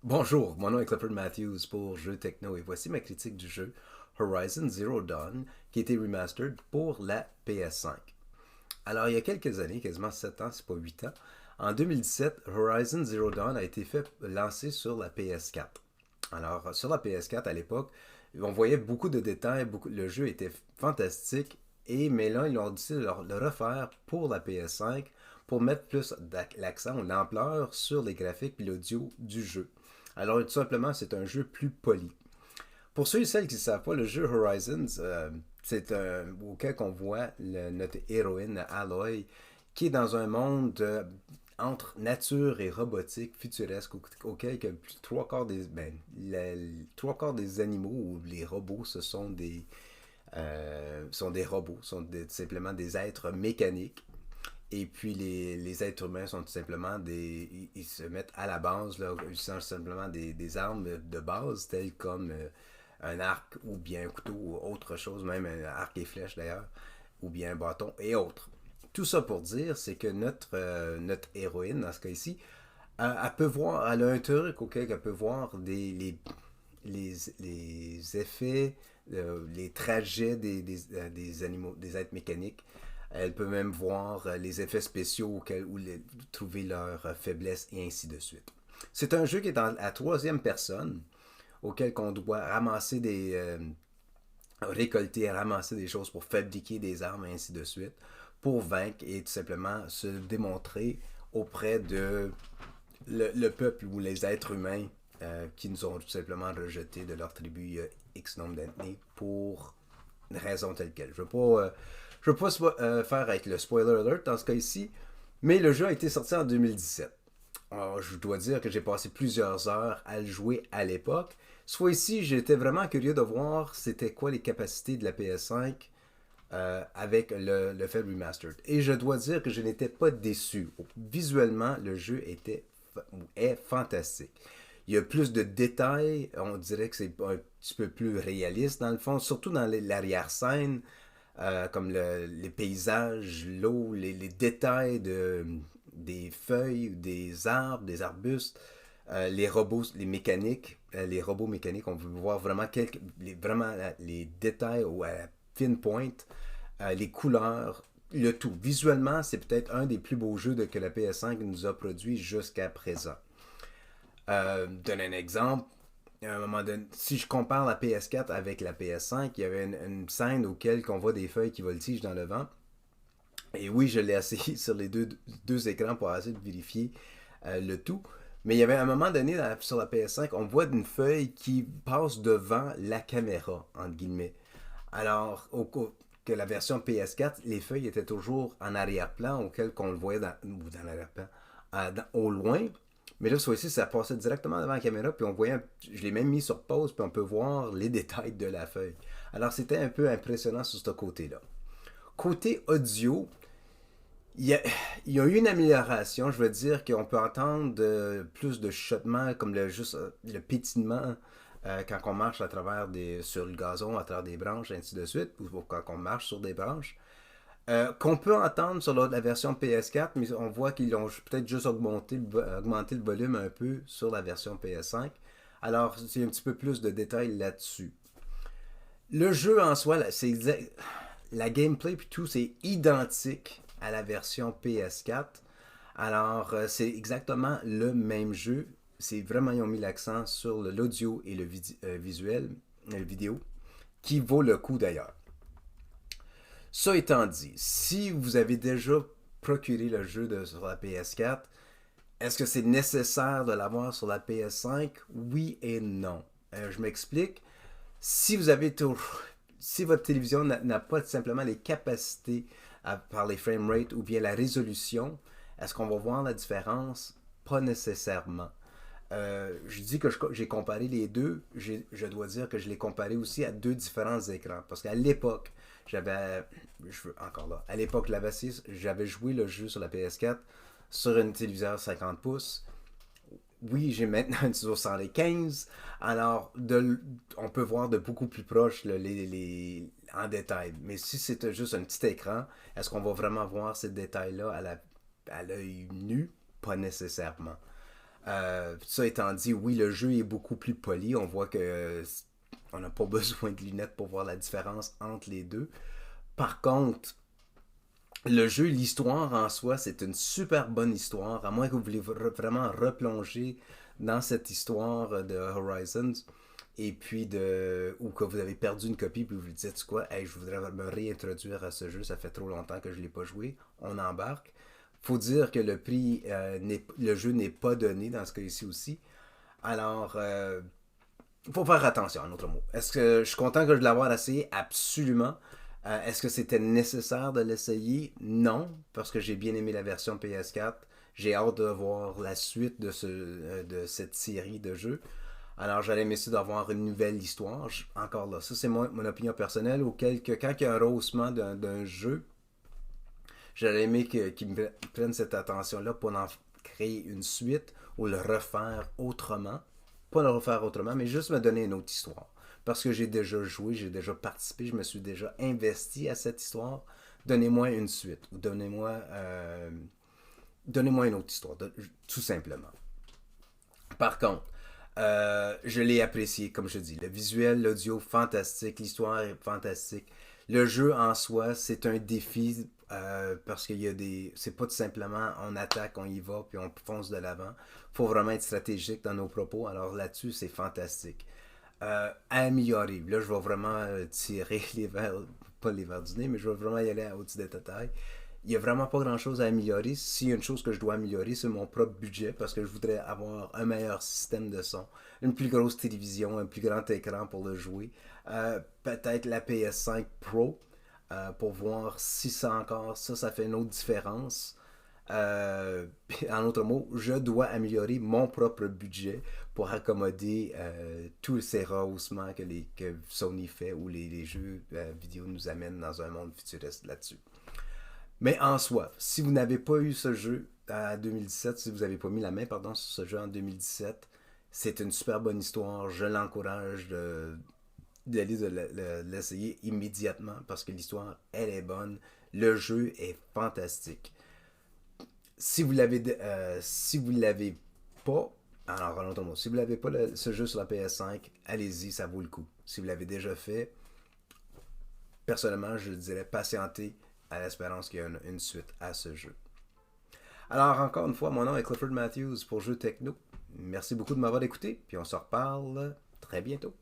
Bonjour, mon nom est Clifford Matthews pour Jeux Techno et voici ma critique du jeu Horizon Zero Dawn qui a été remastered pour la PS5. Alors il y a quelques années, quasiment 7 ans, c'est pas 8 ans, en 2017, Horizon Zero Dawn a été lancé sur la PS4. Alors sur la PS4 à l'époque, on voyait beaucoup de détails, le jeu était fantastique, mais là ils ont décidé de le refaire pour la PS5 pour mettre plus l'accent ou l'ampleur sur les graphiques et l'audio du jeu. Alors, tout simplement, c'est un jeu plus poli. Pour ceux et celles qui ne savent pas, le jeu Horizons, c'est auquel on voit notre héroïne Aloy, qui est dans un monde entre nature et robotique futuresque, auquel que trois quarts des animaux ou les robots, ce sont des robots, simplement des êtres mécaniques. Et puis les êtres humains sont tout simplement ils se mettent à la base, là, utilisant simplement des armes de base, telles comme un arc ou bien un couteau ou autre chose, même un arc et flèche d'ailleurs, ou bien un bâton et autres. Tout ça pour dire, c'est que notre héroïne, dans ce cas-ci, elle peut voir, elle a un truc auquel elle peut voir les effets, les trajets des animaux, des êtres mécaniques. Elle peut même voir les effets spéciaux trouver leurs faiblesses et ainsi de suite. C'est un jeu qui est à troisième personne, auquel on doit récolter, ramasser des choses pour fabriquer des armes et ainsi de suite, pour vaincre et tout simplement se démontrer auprès de le peuple ou les êtres humains qui nous ont tout simplement rejetés de leur tribu il y a X nombre d'années pour une raison telle quelle. Je ne veux pas faire avec le spoiler alert dans ce cas ici, mais le jeu a été sorti en 2017. Alors, je dois dire que j'ai passé plusieurs heures à le jouer à l'époque. Soit ici, j'étais vraiment curieux de voir c'était quoi les capacités de la PS5 avec le fait remastered. Et je dois dire que je n'étais pas déçu. Visuellement, le jeu est fantastique. Il y a plus de détails, on dirait que c'est un petit peu plus réaliste dans le fond, surtout dans l'arrière-scène, comme les paysages, l'eau, les détails des feuilles, des arbres, des arbustes, les robots, les robots mécaniques, on veut voir vraiment, vraiment les détails à la fine pointe, les couleurs, le tout. Visuellement, c'est peut-être un des plus beaux jeux que la PS5 nous a produit jusqu'à présent. Donner un exemple, à un moment donné, si je compare la PS4 avec la PS5, il y avait une scène auquel on voit des feuilles qui voltigent dans le vent. Et oui, je l'ai essayé sur les deux écrans pour essayer de vérifier le tout. Mais il y avait un moment donné sur la PS5, on voit une feuille qui passe devant la caméra, entre guillemets. Alors, que la version PS4, les feuilles étaient toujours en arrière-plan, auquel qu'on le voyait dans l'arrière-plan, au loin. Mais là, cette fois-ci, ça passait directement devant la caméra, puis on voyait, je l'ai même mis sur pause, puis on peut voir les détails de la feuille. Alors, c'était un peu impressionnant sur ce côté-là. Côté audio, il y, a, il y a eu une amélioration. Je veux dire qu'on peut entendre plus de chuchotements, comme juste le pétillement quand on marche sur le gazon, à travers des branches, ainsi de suite, ou quand on marche sur des branches. Qu'on peut entendre sur la version PS4, mais on voit qu'ils ont peut-être juste augmenté le volume un peu sur la version PS5. Alors, c'est un petit peu plus de détails là-dessus. Le jeu en soi, la gameplay puis tout, c'est identique à la version PS4. Alors, c'est exactement le même jeu. C'est vraiment, ils ont mis l'accent sur l'audio et visuel, le vidéo, qui vaut le coup d'ailleurs. Ça étant dit, si vous avez déjà procuré le jeu sur la PS4, est-ce que c'est nécessaire de l'avoir sur la PS5? Oui et non. Je m'explique. Si vous avez si votre télévision n'a pas simplement les capacités par les framerate ou bien la résolution, est-ce qu'on va voir la différence? Pas nécessairement. Je dis que j'ai comparé les deux. Je dois dire que je l'ai comparé aussi à deux différents écrans. Parce qu'à l'époque, encore là, à l'époque, j'avais joué le jeu sur la PS4 sur une téléviseur 50 pouces. Oui, j'ai maintenant une 75. Alors, on peut voir de beaucoup plus proche en détail. Mais si c'est juste un petit écran, est-ce qu'on va vraiment voir ces détails-là à l'œil nu? Pas nécessairement. Ça étant dit, oui, le jeu est beaucoup plus poli. On voit que on n'a pas besoin de lunettes pour voir la différence entre les deux. Par contre, le jeu, l'histoire en soi, c'est une super bonne histoire, à moins que vous voulez vraiment replonger dans cette histoire de Horizons, et puis ou que vous avez perdu une copie, puis vous vous dites quoi, hey, je voudrais me réintroduire à ce jeu, ça fait trop longtemps que je ne l'ai pas joué, on embarque. Faut dire que le prix, le jeu n'est pas donné dans ce cas-ci aussi. Alors, il faut faire attention, en autre mot. Est-ce que je suis content que je l'avoir essayé? Absolument. Est-ce que c'était nécessaire de l'essayer? Non, parce que j'ai bien aimé la version PS4. J'ai hâte de voir la suite de cette série de jeux. Alors, j'aurais aimé ça d'avoir une nouvelle histoire. Encore là, ça c'est mon opinion personnelle, auquel que quand il y a un rehaussement d'un jeu, j'aurais aimé qu'ils me prennent cette attention-là pour en créer une suite ou le refaire autrement. Pas le refaire autrement, mais juste me donner une autre histoire. Parce que j'ai déjà joué, j'ai déjà participé, je me suis déjà investi à cette histoire. Donnez-moi une suite ou donnez-moi une autre histoire, tout simplement. Par contre, je l'ai apprécié, comme je dis. Le visuel, l'audio, fantastique. L'histoire est fantastique. Le jeu en soi, c'est un défi parce qu'il y a des. C'est pas tout simplement on attaque, on y va, puis on fonce de l'avant. Il faut vraiment être stratégique dans nos propos. Alors là-dessus, c'est fantastique. Améliorer. Là, je vais vraiment tirer les verres, pas les verres du nez, mais je vais vraiment y aller au-dessus des détails. Il n'y a vraiment pas grand-chose à améliorer. S'il y a une chose que je dois améliorer, c'est mon propre budget parce que je voudrais avoir un meilleur système de son, une plus grosse télévision, un plus grand écran pour le jouer. Peut-être la PS5 Pro pour voir si ça encore, ça fait une autre différence. En d'autres mots, je dois améliorer mon propre budget pour accommoder tous ces rehaussements que Sony fait ou les jeux vidéo nous amènent dans un monde futuriste là-dessus. Mais en soi, si vous n'avez pas eu ce jeu en 2017, si vous n'avez pas mis la main pardon, sur ce jeu en 2017, c'est une super bonne histoire. Je l'encourage d'aller de l'essayer immédiatement parce que l'histoire, elle est bonne. Le jeu est fantastique. Si vous l'avez pas, alors en autre mot, si vous l'avez pas ce jeu sur la PS5, allez-y, ça vaut le coup. Si vous l'avez déjà fait, personnellement, je dirais patienter à l'espérance qu'il y ait une suite à ce jeu. Alors, encore une fois, mon nom est Clifford Matthews pour Jeux Techno. Merci beaucoup de m'avoir écouté, puis on se reparle très bientôt.